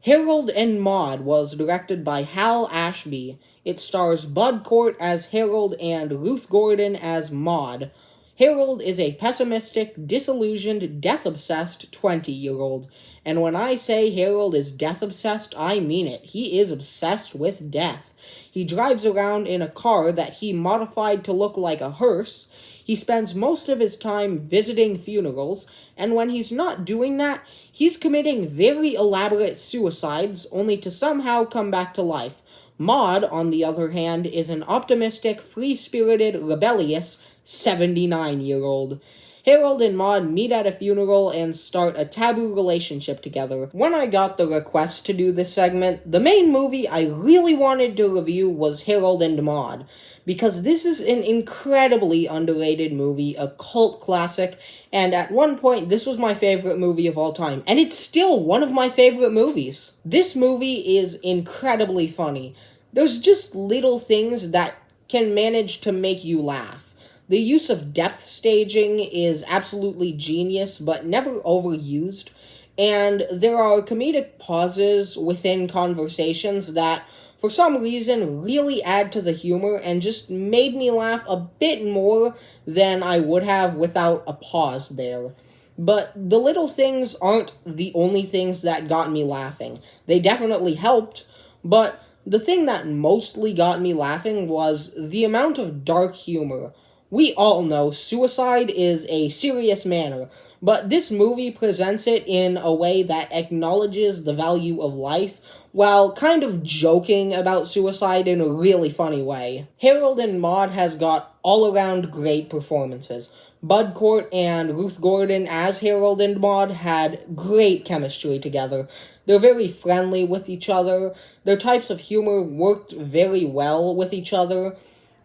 Harold and Maude was directed by Hal Ashby. It stars Bud Cort as Harold and Ruth Gordon as Maude. Harold is a pessimistic, disillusioned, death-obsessed 20-year-old. And when I say Harold is death-obsessed, I mean it. He is obsessed with death. He drives around in a car that he modified to look like a hearse. He spends most of his time visiting funerals, and when he's not doing that, he's committing very elaborate suicides only to somehow come back to life. Maude, on the other hand, is an optimistic, free-spirited, rebellious 79-year-old. Harold and Maude meet at a funeral and start a taboo relationship together. When I got the request to do this segment, the main movie I really wanted to review was Harold and Maude, because this is an incredibly underrated movie, a cult classic, and at one point this was my favorite movie of all time, and it's still one of my favorite movies. This movie is incredibly funny. There's just little things that can manage to make you laugh. The use of depth staging is absolutely genius, but never overused, and there are comedic pauses within conversations that, for some reason, really add to the humor and just made me laugh a bit more than I would have without a pause there. But the little things aren't the only things that got me laughing. They definitely helped, but the thing that mostly got me laughing was the amount of dark humor. We all know suicide is a serious matter, but this movie presents it in a way that acknowledges the value of life while kind of joking about suicide in a really funny way. Harold and Maude has got all-around great performances. Bud Cort and Ruth Gordon as Harold and Maude had great chemistry together. They're very friendly with each other. Their types of humor worked very well with each other.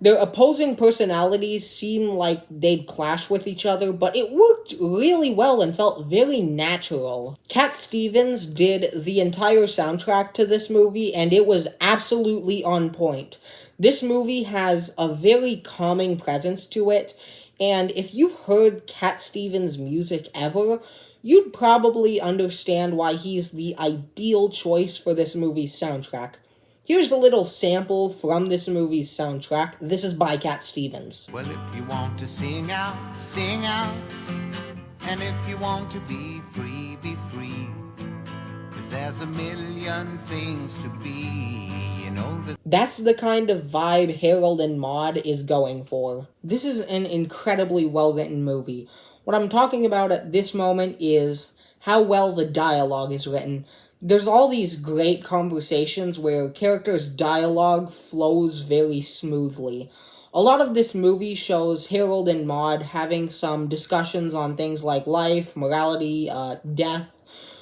Their opposing personalities seem like they'd clash with each other, but it worked really well and felt very natural. Cat Stevens did the entire soundtrack to this movie, and it was absolutely on point. This movie has a very calming presence to it, and if you've heard Cat Stevens' music ever, you'd probably understand why he's the ideal choice for this movie's soundtrack. Here's a little sample from this movie's soundtrack. This is by Cat Stevens. Well, if you want to sing out, sing out. And if you want to be free, be free. 'Cause there's a million things to be, you know that. That's the kind of vibe Harold and Maude is going for. This is an incredibly well-written movie. What I'm talking about at this moment is how well the dialogue is written. There's all these great conversations where characters' dialogue flows very smoothly. A lot of this movie shows Harold and Maude having some discussions on things like life, morality, death.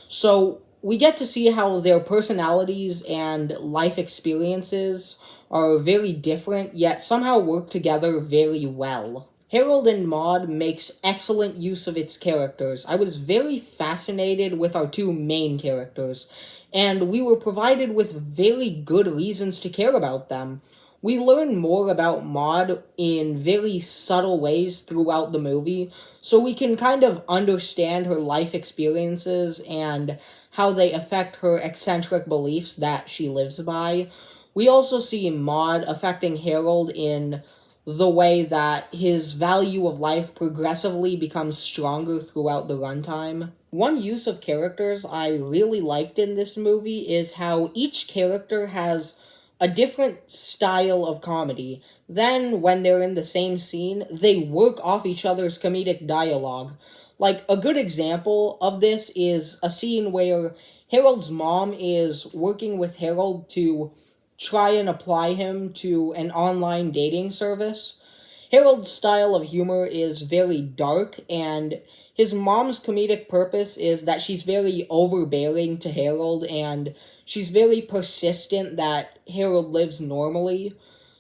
So we get to see how their personalities and life experiences are very different, yet somehow work together very well. Harold and Maude makes excellent use of its characters. I was very fascinated with our two main characters, and we were provided with very good reasons to care about them. We learn more about Maude in very subtle ways throughout the movie, so we can kind of understand her life experiences and how they affect her eccentric beliefs that she lives by. We also see Maude affecting Harold in the way that his value of life progressively becomes stronger throughout the runtime. One use of characters I really liked in this movie is how each character has a different style of comedy. Then, when they're in the same scene, they work off each other's comedic dialogue. Like, a good example of this is a scene where Harold's mom is working with Harold to try and apply him to an online dating service. Harold's style of humor is very dark, and his mom's comedic purpose is that she's very overbearing to Harold, and she's very persistent that Harold lives normally.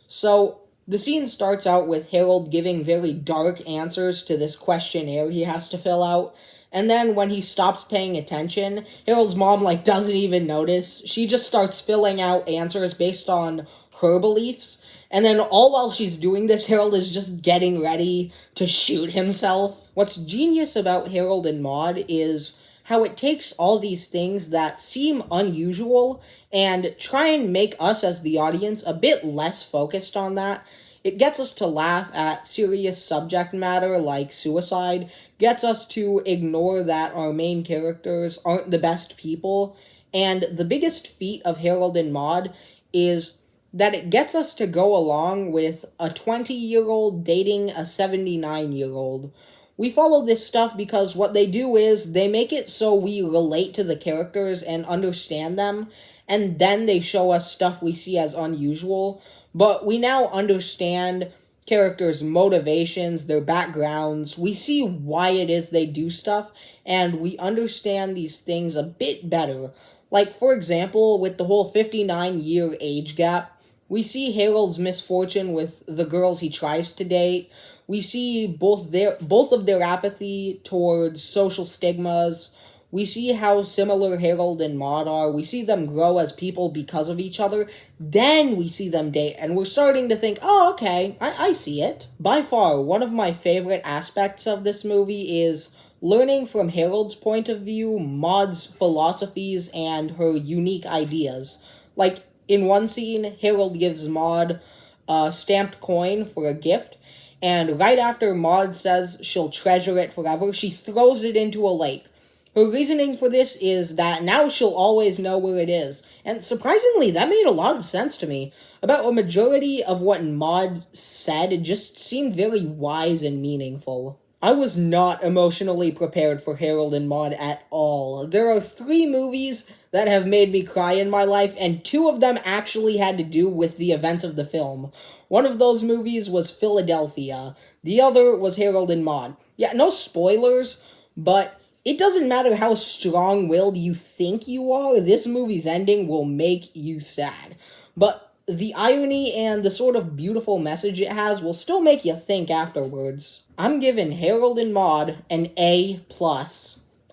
So, the scene starts out with Harold giving very dark answers to this questionnaire he has to fill out, and then when he stops paying attention, Harold's mom, doesn't even notice. She just starts filling out answers based on her beliefs, and then all while she's doing this, Harold is just getting ready to shoot himself. What's genius about Harold and Maude is how it takes all these things that seem unusual and try and make us as the audience a bit less focused on that. It gets us to laugh at serious subject matter like suicide, gets us to ignore that our main characters aren't the best people, and the biggest feat of Harold and Maude is that it gets us to go along with a 20-year-old dating a 79-year-old. We follow this stuff because what they do is they make it so we relate to the characters and understand them, and then they show us stuff we see as unusual, but we now understand characters' motivations, their backgrounds. We see why it is they do stuff, and we understand these things a bit better. Like, for example, with the whole 59-year age gap, we see Harold's misfortune with the girls he tries to date. We see both of their apathy towards social stigmas. We see how similar Harold and Maude are. We see them grow as people because of each other. Then we see them date, and we're starting to think, oh, okay, I see it. By far, one of my favorite aspects of this movie is learning from Harold's point of view, Maude's philosophies, and her unique ideas. Like, in one scene, Harold gives Maude a stamped coin for a gift, and right after Maude says she'll treasure it forever, she throws it into a lake. Her reasoning for this is that now she'll always know where it is. And surprisingly, that made a lot of sense to me. About a majority of what Maude said just seemed very wise and meaningful. I was not emotionally prepared for Harold and Maude at all. There are 3 movies that have made me cry in my life, and 2 of them actually had to do with the events of the film. One of those movies was Philadelphia. The other was Harold and Maude. Yeah, no spoilers, but it doesn't matter how strong-willed you think you are, this movie's ending will make you sad. But the irony and the sort of beautiful message it has will still make you think afterwards. I'm giving Harold and Maude an A+.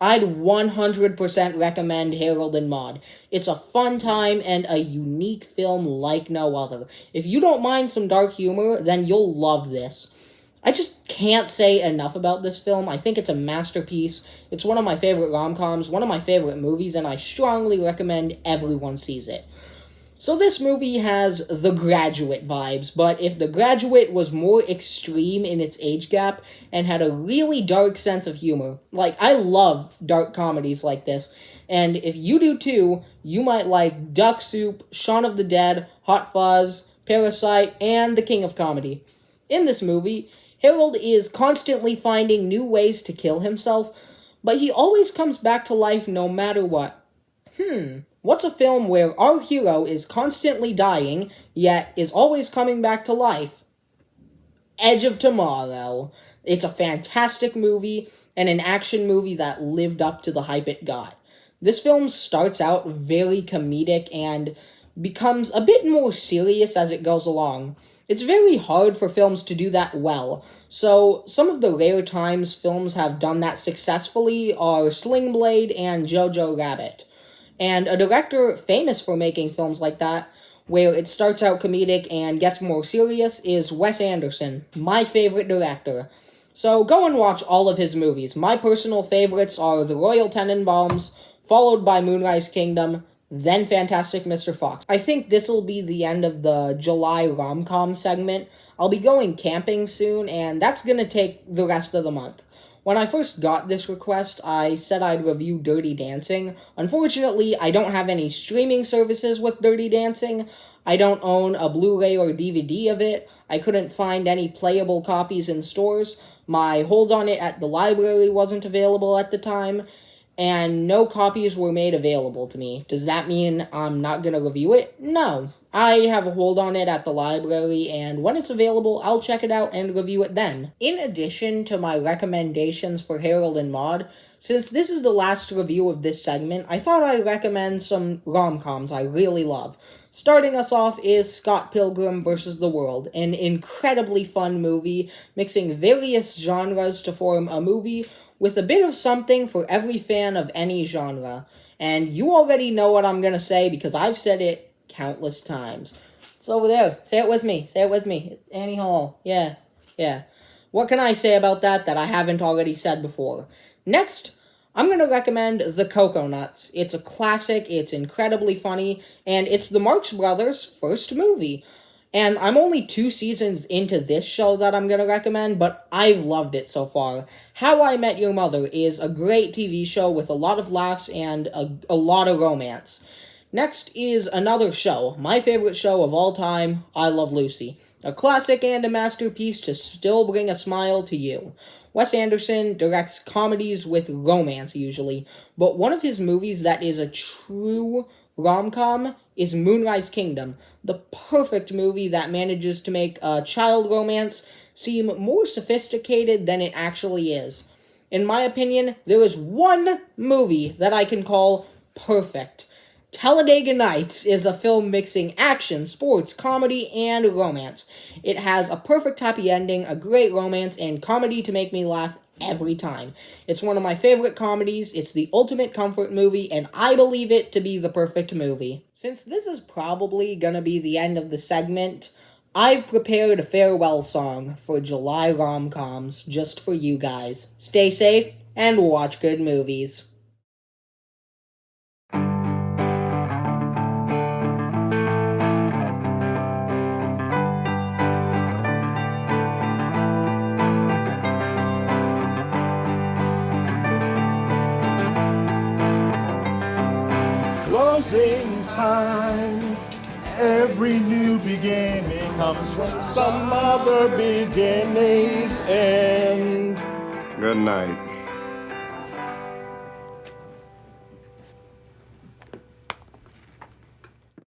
I'd 100% recommend Harold and Maude. It's a fun time and a unique film like no other. If you don't mind some dark humor, then you'll love this. I just can't say enough about this film. I think it's a masterpiece. It's one of my favorite rom-coms, one of my favorite movies, and I strongly recommend everyone sees it. So this movie has The Graduate vibes, but if The Graduate was more extreme in its age gap and had a really dark sense of humor, like, I love dark comedies like this, and if you do too, you might like Duck Soup, Shaun of the Dead, Hot Fuzz, Parasite, and The King of Comedy. In this movie, Harold is constantly finding new ways to kill himself, but he always comes back to life no matter what. What's a film where our hero is constantly dying, yet is always coming back to life? Edge of Tomorrow. It's a fantastic movie, and an action movie that lived up to the hype it got. This film starts out very comedic and becomes a bit more serious as it goes along. It's very hard for films to do that well, so some of the rare times films have done that successfully are Sling Blade and Jojo Rabbit. And a director famous for making films like that, where it starts out comedic and gets more serious, is Wes Anderson, my favorite director. So go and watch all of his movies. My personal favorites are The Royal Tenenbaums, followed by Moonrise Kingdom, then Fantastic Mr. Fox. I think this will be the end of the July rom-com segment. I'll be going camping soon, and that's gonna take the rest of the month. When I first got this request, I said I'd review Dirty Dancing. Unfortunately, I don't have any streaming services with Dirty Dancing. I don't own a Blu-ray or DVD of it. I couldn't find any playable copies in stores. My hold on it at the library wasn't available at the time, and no copies were made available to me. Does that mean I'm not gonna review it? No. I have a hold on it at the library, and when it's available, I'll check it out and review it then. In addition to my recommendations for Harold and Maude, since this is the last review of this segment, I thought I'd recommend some rom-coms I really love. Starting us off is Scott Pilgrim vs. the World, an incredibly fun movie, mixing various genres to form a movie with a bit of something for every fan of any genre. And you already know what I'm gonna say because I've said it countless times. It's over there. Say it with me. Say it with me. Annie Hall. Yeah. What can I say about that I haven't already said before? Next, I'm going to recommend The Coconuts. It's a classic, it's incredibly funny, and it's the Marx Brothers' first movie. And I'm only 2 seasons into this show that I'm going to recommend, but I've loved it so far. How I Met Your Mother is a great TV show with a lot of laughs and a lot of romance. Next is another show, my favorite show of all time, I Love Lucy. A classic and a masterpiece to still bring a smile to you. Wes Anderson directs comedies with romance usually, but one of his movies that is a true rom-com is Moonrise Kingdom, the perfect movie that manages to make a child romance seem more sophisticated than it actually is. In my opinion, there is one movie that I can call perfect. Talladega Nights is a film mixing action, sports, comedy, and romance. It has a perfect happy ending, a great romance, and comedy to make me laugh every time. It's one of my favorite comedies, it's the ultimate comfort movie, and I believe it to be the perfect movie. Since this is probably gonna be the end of the segment, I've prepared a farewell song for July rom-coms just for you guys. Stay safe, and watch good movies. Closing time. Every new beginning comes from some other beginning's end. Good night.